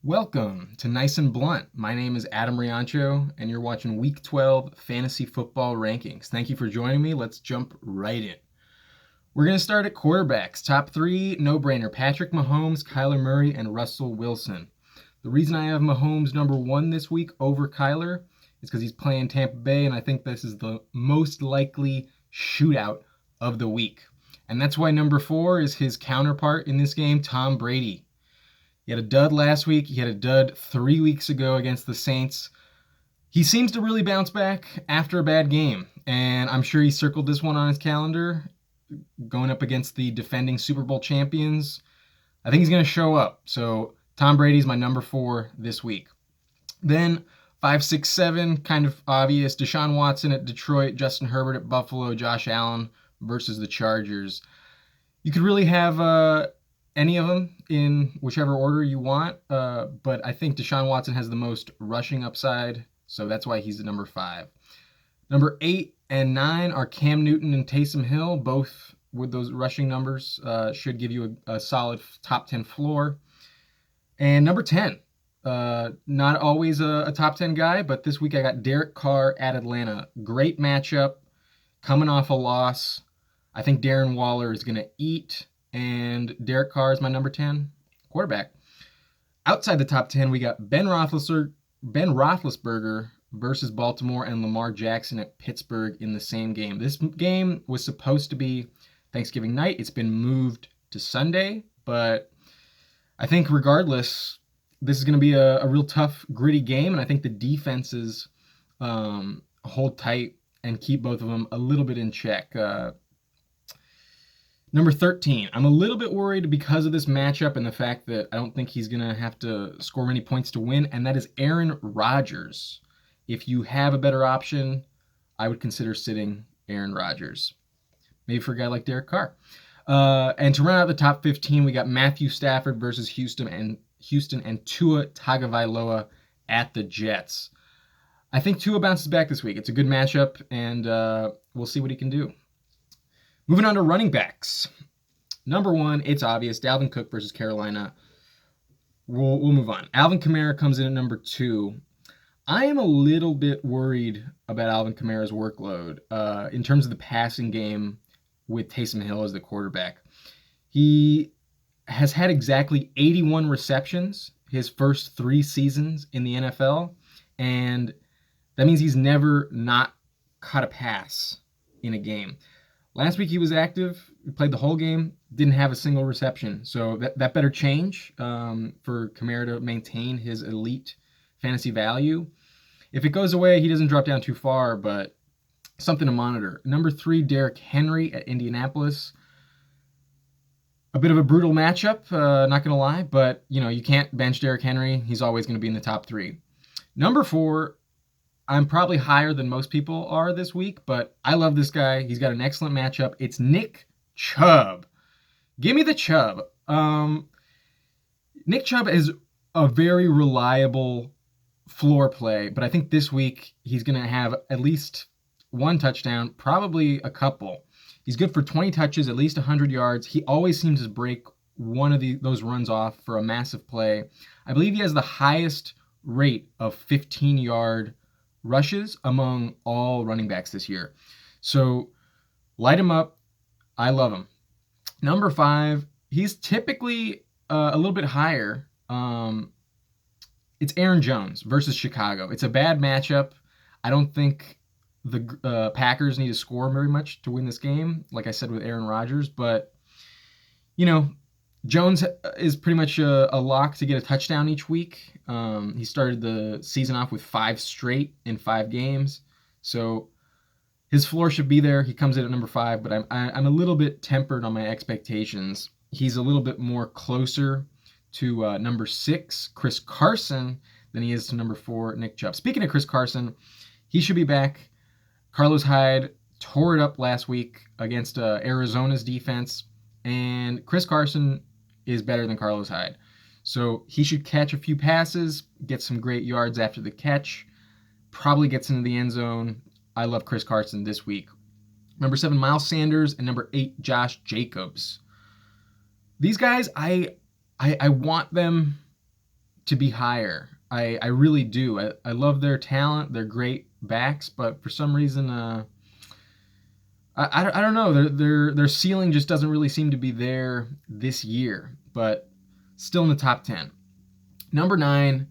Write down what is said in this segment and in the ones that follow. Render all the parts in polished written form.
Welcome to Nice and Blunt. My name is Adam Riancho, and you're watching Week 12 Fantasy Football Rankings. Thank you for joining me. Let's jump right in. We're going to start at quarterbacks. Top three, no-brainer. Patrick Mahomes, Kyler Murray, and Russell Wilson. The reason I have Mahomes number one this week over Kyler is because he's playing Tampa Bay, and I think this is the most likely shootout of the week. And that's why number four is his counterpart in this game, Tom Brady. He had a dud last week. He had a dud 3 weeks ago against the Saints. He seems to really bounce back after a bad game, and I'm sure he circled this one on his calendar, going up against the defending Super Bowl champions. I think he's going to show up. So Tom Brady's my number four this week. Then 5, 6, 7, kind of obvious. Deshaun Watson at Detroit, Justin Herbert at Buffalo, Josh Allen versus the Chargers. You could really have any of them in whichever order you want, but I think Deshaun Watson has the most rushing upside, so that's why he's the number 5. Number 8 and 9 are Cam Newton and Taysom Hill, both with those rushing numbers, should give you a solid top 10 floor. And number 10, not always a top 10 guy, but this week I got Derek Carr at Atlanta. Great matchup, coming off a loss. I think Darren Waller is going to eat, and Derek Carr is my number 10 quarterback. Outside the top 10, we got Ben Roethlisberger versus Baltimore and Lamar Jackson at Pittsburgh in the same game. This game was supposed to be Thanksgiving night. It's been moved to Sunday, but I think regardless, this is going to be a real tough, gritty game, and I think the defenses hold tight and keep both of them a little bit in check. Number 13, I'm a little bit worried because of this matchup and the fact that I don't think he's going to have to score many points to win, and that is Aaron Rodgers. If you have a better option, I would consider sitting Aaron Rodgers. Maybe for a guy like Derek Carr. And to round out the top 15, we got Matthew Stafford versus Houston and Tua Tagovailoa at the Jets. I think Tua bounces back this week. It's a good matchup, and we'll see what he can do. Moving on to running backs. Number 1, it's obvious, Dalvin Cook versus Carolina. We'll move on. Alvin Kamara comes in at number 2. I am a little bit worried about Alvin Kamara's workload in terms of the passing game with Taysom Hill as the quarterback. He has had exactly 81 receptions his first 3 seasons in the NFL, and that means he's never not caught a pass in a game. Last week he was active, he played the whole game, didn't have a single reception. So that better change for Kamara to maintain his elite fantasy value. If it goes away, he doesn't drop down too far, but something to monitor. Number 3, Derrick Henry at Indianapolis. A bit of a brutal matchup, not going to lie, but you can't bench Derrick Henry. He's always going to be in the top 3. Number 4, I'm probably higher than most people are this week, but I love this guy. He's got an excellent matchup. It's Nick Chubb. Give me the Chubb. Nick Chubb is a very reliable floor play, but I think this week he's going to have at least one touchdown, probably a couple. He's good for 20 touches, at least 100 yards. He always seems to break one of those runs off for a massive play. I believe he has the highest rate of 15-yard rushes among all running backs this year. So light him up. I love him. Number 5, he's typically a little bit higher. It's Aaron Jones versus Chicago. It's a bad matchup. I don't think the Packers need to score very much to win this game, like I said with Aaron Rodgers. But, Jones is pretty much a lock to get a touchdown each week. He started the season off with 5 straight in 5 games. So his floor should be there. He comes in at number 5, but I'm a little bit tempered on my expectations. He's a little bit more closer to number 6, Chris Carson, than he is to number 4, Nick Chubb. Speaking of Chris Carson, he should be back. Carlos Hyde tore it up last week against Arizona's defense, and Chris Carson is better than Carlos Hyde. So he should catch a few passes, get some great yards after the catch, probably gets into the end zone. I love Chris Carson this week. Number 7, Miles Sanders, and number 8, Josh Jacobs. These guys, I want them to be higher. I really do. I love their talent. They're great backs, but for some reason, I don't know. Their ceiling just doesn't really seem to be there this year, but still in the top 10. Number 9,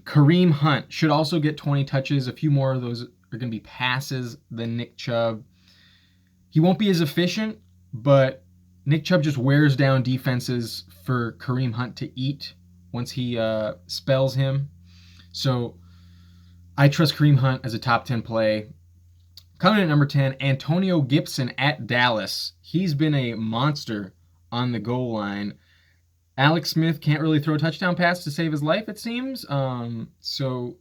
Kareem Hunt should also get 20 touches. A few more of those are going to be passes than Nick Chubb. He won't be as efficient, but Nick Chubb just wears down defenses for Kareem Hunt to eat once he spells him. So I trust Kareem Hunt as a top 10 play. Coming in at number 10, Antonio Gibson at Dallas. He's been a monster on the goal line. Alex Smith can't really throw a touchdown pass to save his life, it seems. So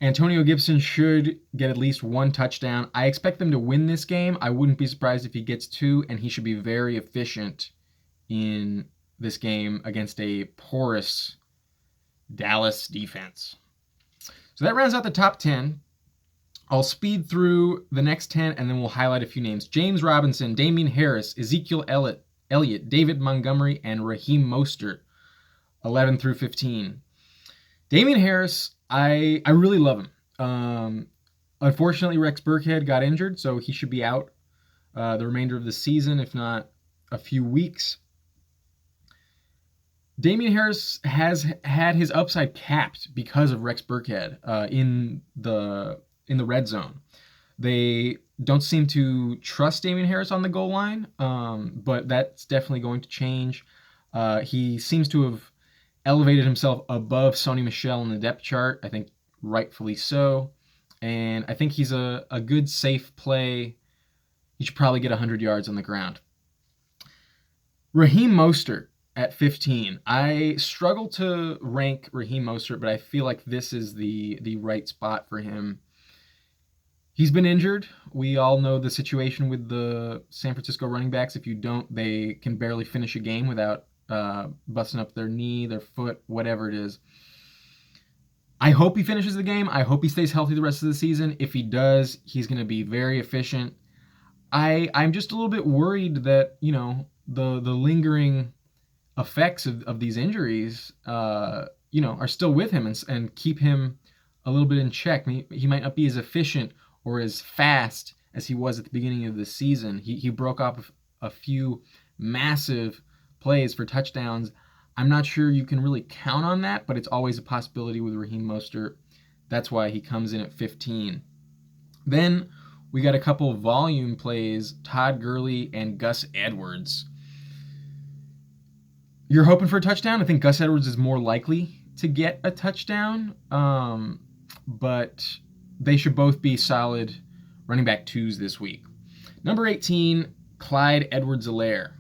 Antonio Gibson should get at least 1 touchdown. I expect them to win this game. I wouldn't be surprised if he gets 2, and he should be very efficient in this game against a porous Dallas defense. So that rounds out the top 10. I'll speed through the next 10, and then we'll highlight a few names. James Robinson, Damian Harris, Ezekiel Elliott, David Montgomery, and Raheem Mostert, 11 through 15. Damian Harris, I really love him. Unfortunately, Rex Burkhead got injured, so he should be out the remainder of the season, if not a few weeks. Damian Harris has had his upside capped because of Rex Burkhead in the red zone. They don't seem to trust Damian Harris on the goal line, but that's definitely going to change. He seems to have elevated himself above Sony Michel in the depth chart, I think rightfully so. And I think he's a good, safe play. He should probably get 100 yards on the ground. Raheem Mostert at 15. I struggle to rank Raheem Mostert, but I feel like this is the right spot for him. He's been injured. We all know the situation with the San Francisco running backs. If you don't, they can barely finish a game without busting up their knee, their foot, whatever it is. I hope he finishes the game. I hope he stays healthy the rest of the season. If he does, he's going to be very efficient. I'm just a little bit worried that, the lingering effects of these injuries, are still with him and keep him a little bit in check. He might not be as efficient or as fast as he was at the beginning of the season. He broke off a few massive plays for touchdowns. I'm not sure you can really count on that, but it's always a possibility with Raheem Mostert. That's why he comes in at 15. Then we got a couple of volume plays, Todd Gurley and Gus Edwards. You're hoping for a touchdown? I think Gus Edwards is more likely to get a touchdown, but they should both be solid running back 2s this week. Number 18, Clyde Edwards-Helaire.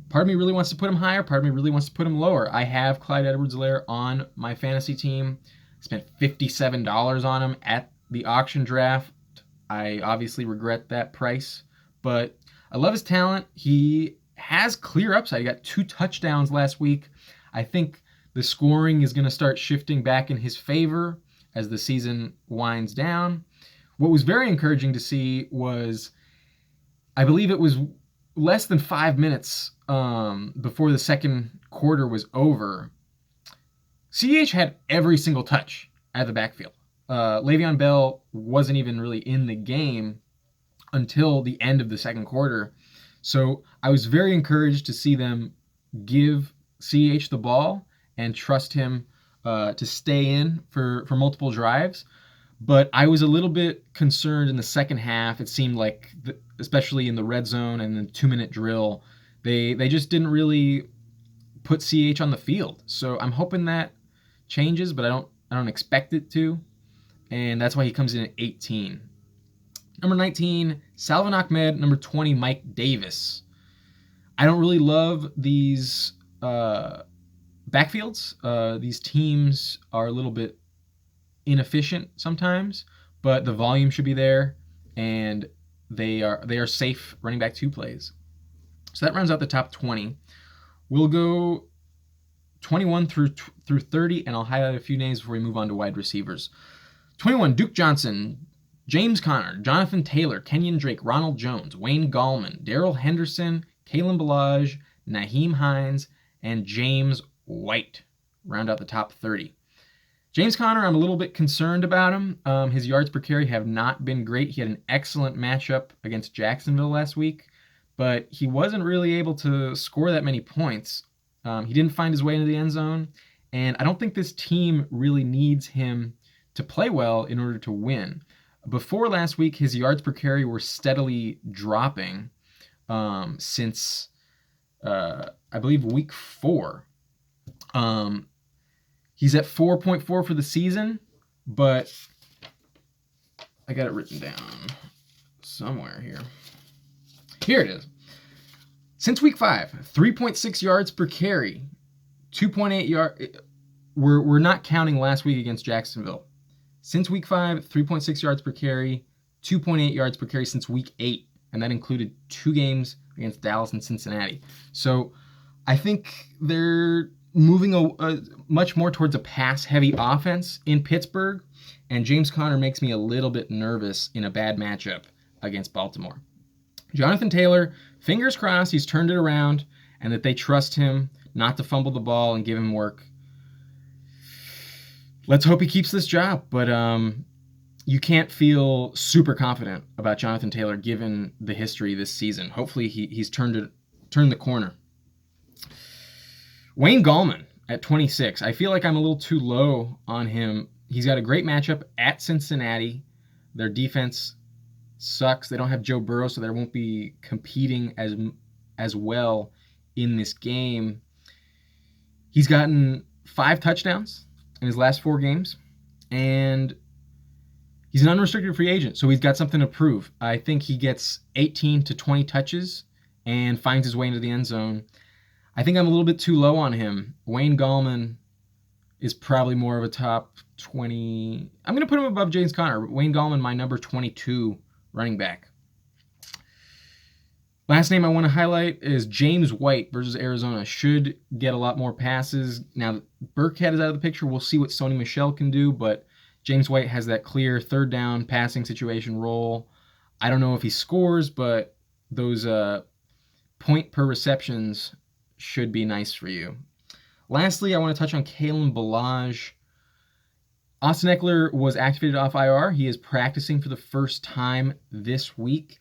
Part of me really wants to put him higher. Part of me really wants to put him lower. I have Clyde Edwards-Helaire on my fantasy team. Spent $57 on him at the auction draft. I obviously regret that price, but I love his talent. He has clear upside. He got 2 touchdowns last week. I think the scoring is going to start shifting back in his favor as the season winds down. What was very encouraging to see was, I believe it was less than 5 minutes before the second quarter was over, CEH had every single touch at the backfield. Le'Veon Bell wasn't even really in the game until the end of the second quarter. So I was very encouraged to see them give CEH the ball and trust him to stay in for multiple drives. But I was a little bit concerned in the second half. It seemed like, especially in the red zone and the 2-minute drill, they just didn't really put CEH on the field. So I'm hoping that changes, but I don't expect it to. And that's why he comes in at 18. Number 19, Salvon Ahmed. Number 20, Mike Davis. I don't really love these backfields. These teams are a little bit inefficient sometimes, but the volume should be there, and they are safe running back 2 plays. So that rounds out the top 20. We'll go 21 through 30, and I'll highlight a few names before we move on to wide receivers. 21, Duke Johnson, James Conner, Jonathan Taylor, Kenyon Drake, Ronald Jones, Wayne Gallman, Darrell Henderson, Kalen Ballage, Naheem Hines, and James White. round out the top 30. James Conner, I'm a little bit concerned about him. His yards per carry have not been great. He had an excellent matchup against Jacksonville last week, but he wasn't really able to score that many points. He didn't find his way into the end zone, and I don't think this team really needs him to play well in order to win. Before last week, his yards per carry were steadily dropping since, I believe, week 4. He's at 4.4 for the season, but I got it written down somewhere here. Here it is. Since week 5, 3.6 yards per carry, 2.8 yard. We're not counting last week against Jacksonville. Since week 5, 3.6 yards per carry, 2.8 yards per carry since week 8, and that included 2 games against Dallas and Cincinnati. So I think they're moving much more towards a pass-heavy offense in Pittsburgh, and James Conner makes me a little bit nervous in a bad matchup against Baltimore. Jonathan Taylor, fingers crossed he's turned it around and that they trust him not to fumble the ball and give him work. Let's hope he keeps this job, but you can't feel super confident about Jonathan Taylor given the history this season. Hopefully he's turned the corner. Wayne Gallman at 26. I feel like I'm a little too low on him. He's got a great matchup at Cincinnati. Their defense sucks. They don't have Joe Burrow, so they won't be competing as well in this game. He's gotten 5 touchdowns in his last 4 games, and he's an unrestricted free agent, so he's got something to prove. I think he gets 18 to 20 touches and finds his way into the end zone. I think I'm a little bit too low on him. Wayne Gallman is probably more of a top 20. I'm going to put him above James Conner. Wayne Gallman, my number 22 running back. Last name I want to highlight is James White versus Arizona. Should get a lot more passes. Now, Burkhead is out of the picture. We'll see what Sony Michel can do, but James White has that clear third down passing situation role. I don't know if he scores, but those point per receptions should be nice for you. Lastly, I want to touch on Kalen Ballage. Austin Eckler was activated off IR. He is practicing for the first time this week.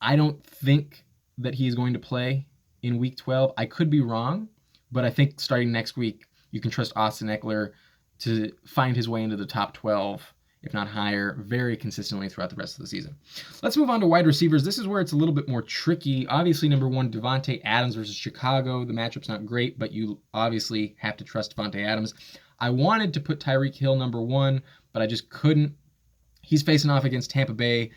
I don't think that he is going to play in week 12. I could be wrong, but I think starting next week, you can trust Austin Eckler to find his way into the top 12, if not higher, very consistently throughout the rest of the season. Let's move on to wide receivers. This is where it's a little bit more tricky. Obviously, number 1, Davante Adams versus Chicago. The matchup's not great, but you obviously have to trust Davante Adams. I wanted to put Tyreek Hill number 1, but I just couldn't. He's facing off against Tampa Bay.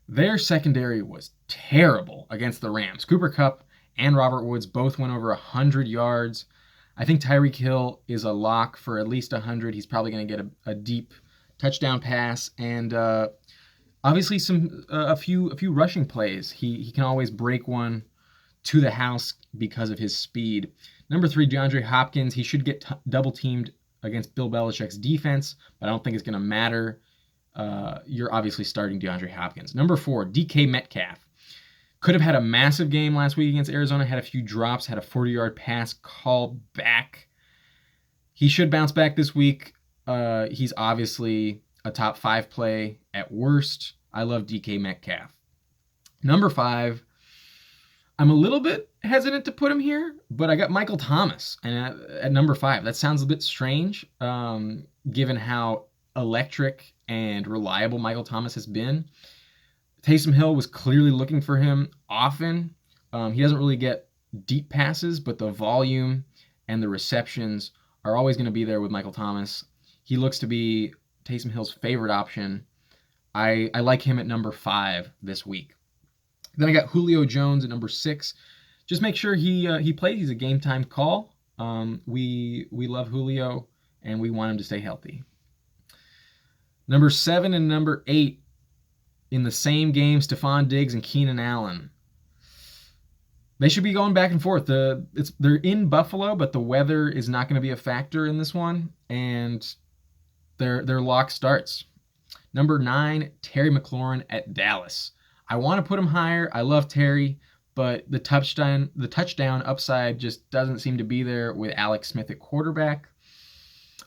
Their secondary was terrible against the Rams. Cooper Kupp and Robert Woods both went over 100 yards. I think Tyreek Hill is a lock for at least 100. He's probably going to get a deep touchdown pass, and obviously a few rushing plays. He can always break one to the house because of his speed. Number 3, DeAndre Hopkins. He should get double teamed against Bill Belichick's defense, but I don't think it's going to matter. You're obviously starting DeAndre Hopkins. Number 4, DK Metcalf. Could have had a massive game last week against Arizona, had a few drops, had a 40-yard pass called back. He should bounce back this week. He's obviously a top 5 play at worst. I love DK Metcalf. Number 5, I'm a little bit hesitant to put him here, but I got Michael Thomas and at number 5. That sounds a bit strange, given how electric and reliable Michael Thomas has been. Taysom Hill was clearly looking for him often. He doesn't really get deep passes, but the volume and the receptions are always going to be there with Michael Thomas. He looks to be Taysom Hill's favorite option. I like him at number 5 this week. Then I got Julio Jones at number 6. Just make sure he plays. He's a game time call. We love Julio, and we want him to stay healthy. Number 7 and number 8 in the same game, Stephon Diggs and Keenan Allen. They should be going back and forth. They're in Buffalo, but the weather is not going to be a factor in this one, and their lock starts. Number 9, Terry McLaurin at Dallas. I want to put him higher. I love Terry, but the touchdown upside just doesn't seem to be there with Alex Smith at quarterback.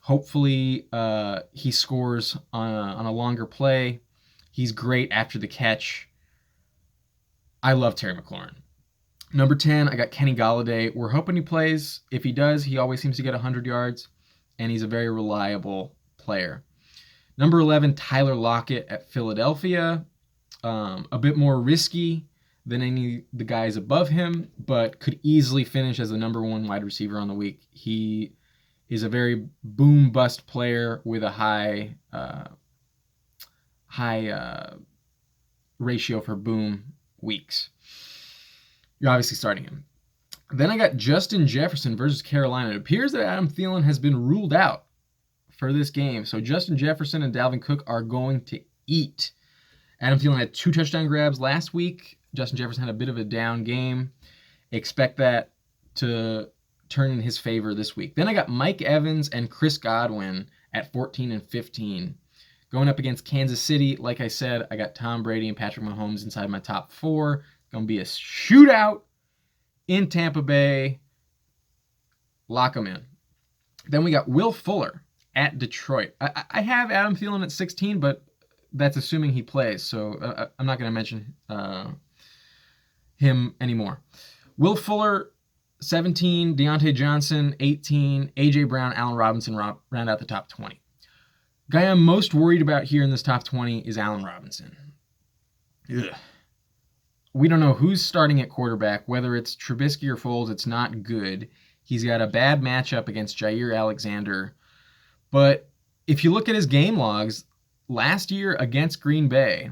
Hopefully, he scores on a longer play. He's great after the catch. I love Terry McLaurin. Number 10, I got Kenny Golladay. We're hoping he plays. If he does, he always seems to get 100 yards, and he's a very reliable player. Number 11, Tyler Lockett at Philadelphia. A bit more risky than any of the guys above him, but could easily finish as the number one wide receiver on the week. He is a very boom bust player with a high ratio for boom weeks. You're obviously starting him. Then I got Justin Jefferson versus Carolina. It appears that Adam Thielen has been ruled out for this game. So Justin Jefferson and Dalvin Cook are going to eat. Adam Thielen had 2 touchdown grabs last week. Justin Jefferson had a bit of a down game. Expect that to turn in his favor this week. Then I got Mike Evans and Chris Godwin at 14 and 15. Going up against Kansas City, like I said, I got Tom Brady and Patrick Mahomes inside my top 4. Going to be a shootout in Tampa Bay. Lock them in. Then we got Will Fuller at Detroit. I have Adam Thielen at 16, but that's assuming he plays, so I'm not going to mention him anymore. Will Fuller, 17, Deontay Johnson, 18, A.J. Brown, Allen Robinson round out the top 20. Guy I'm most worried about here in this top 20 is Allen Robinson. Ugh. We don't know who's starting at quarterback, whether it's Trubisky or Foles. It's not good. He's got a bad matchup against Jair Alexander. But if you look at his game logs, last year against Green Bay,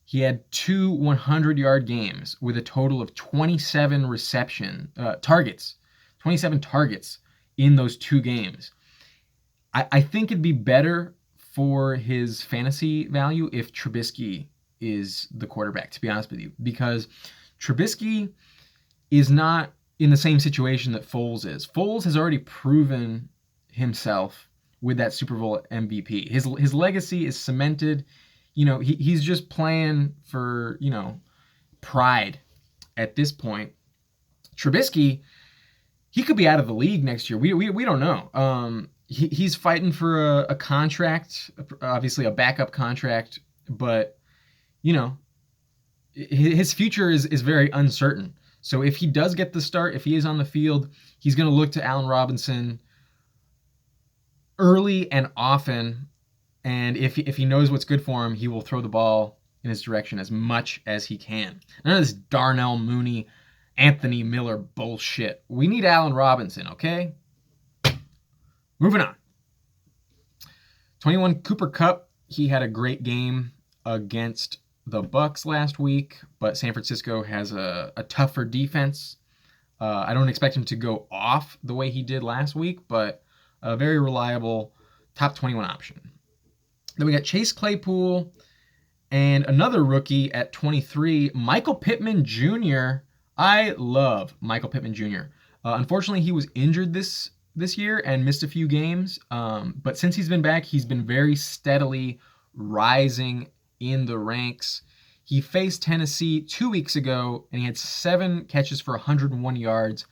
he had 2 100-yard games with a total of 27 targets. 27 targets in those 2 games. I think it'd be better for his fantasy value if Trubisky is the quarterback, to be honest with you, because Trubisky is not in the same situation that Foles is. Foles has already proven himself with that Super Bowl MVP. His legacy is cemented. You know, he's just playing for, pride at this point. Trubisky, he could be out of the league next year. We don't know. He's fighting for a contract, obviously a backup contract, but his future is very uncertain. So if he does get the start, if he is on the field, he's going to look to Allen Robinson early and often, and if he knows what's good for him, he will throw the ball in his direction as much as he can. None of this Darnell Mooney, Anthony Miller bullshit. We need Allen Robinson, okay? Moving on. 21, Cooper Kupp. He had a great game against the Bucs last week, but San Francisco has a tougher defense. I don't expect him to go off the way he did last week, but a very reliable top 21 option. Then we got Chase Claypool and another rookie at 23, Michael Pittman Jr. I love Michael Pittman Jr. Unfortunately, he was injured this year and missed a few games, but since he's been back, he's been very steadily rising in the ranks. He faced Tennessee 2 weeks ago, and he had 7 catches for 101 yards,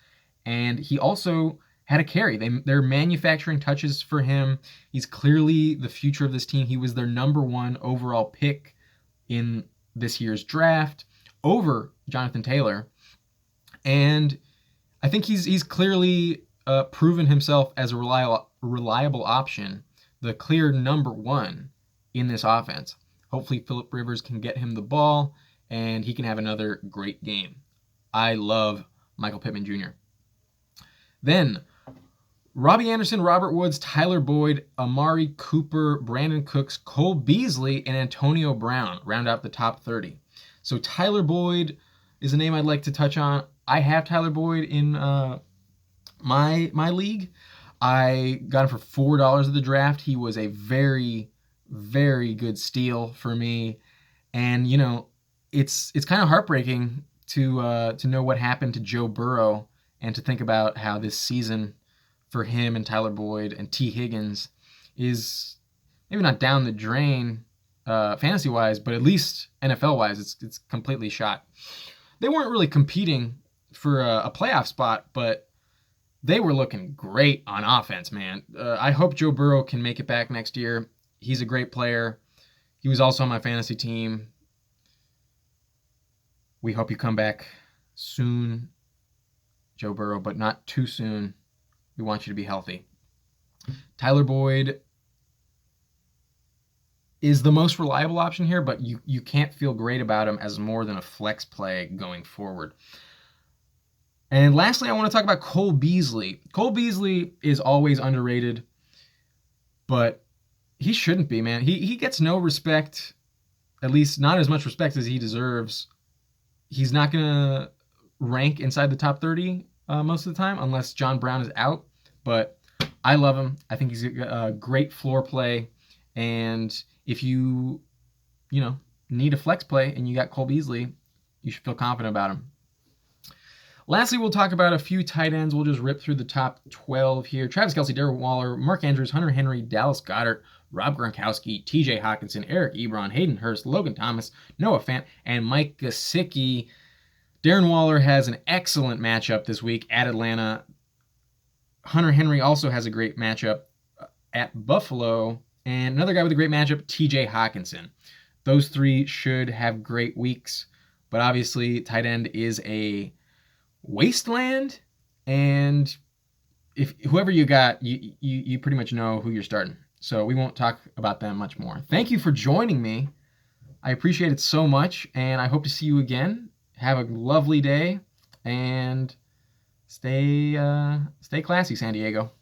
and he also had a carry. They're manufacturing touches for him. He's clearly the future of this team. He was their number 1 overall pick in this year's draft over Jonathan Taylor, and I think he's clearly proven himself as a reliable option, the clear number 1 in this offense. Hopefully Phillip Rivers can get him the ball and he can have another great game. I love Michael Pittman Jr. Then Robbie Anderson, Robert Woods, Tyler Boyd, Amari Cooper, Brandon Cooks, Cole Beasley, and Antonio Brown round out the top 30. So Tyler Boyd is a name I'd like to touch on. I have Tyler Boyd in my league. I got him for $4 at the draft. He was a very, very good steal for me, and it's kind of heartbreaking to know what happened to Joe Burrow, and to think about how this season for him and Tyler Boyd and T. Higgins is maybe not down the drain fantasy wise, but at least NFL wise, it's completely shot. They weren't really competing for a playoff spot, but they were looking great on offense, man. I hope Joe Burrow can make it back next year. He's a great player. He was also on my fantasy team. We hope you come back soon, Joe Burrow, but not too soon. We want you to be healthy. Tyler Boyd is the most reliable option here, but you can't feel great about him as more than a flex play going forward. And lastly, I want to talk about Cole Beasley. Cole Beasley is always underrated, but he shouldn't be, man. He gets no respect, at least not as much respect as he deserves. He's not going to rank inside the top 30 most of the time unless John Brown is out, but I love him. I think he's a great floor play, and if you need a flex play and you got Cole Beasley, you should feel confident about him. Lastly, we'll talk about a few tight ends. We'll just rip through the top 12 here. Travis Kelce, Darren Waller, Mark Andrews, Hunter Henry, Dallas Goedert, Rob Gronkowski, TJ Hockenson, Eric Ebron, Hayden Hurst, Logan Thomas, Noah Fant, and Mike Gesicki. Darren Waller has an excellent matchup this week at Atlanta. Hunter Henry also has a great matchup at Buffalo. And another guy with a great matchup, TJ Hockenson. Those three should have great weeks. But obviously, tight end is a wasteland, and if whoever you got, you pretty much know who you're starting, so we won't talk about them much more. Thank you for joining me. I appreciate it so much, and I hope to see you again. Have a lovely day, and stay classy, San Diego.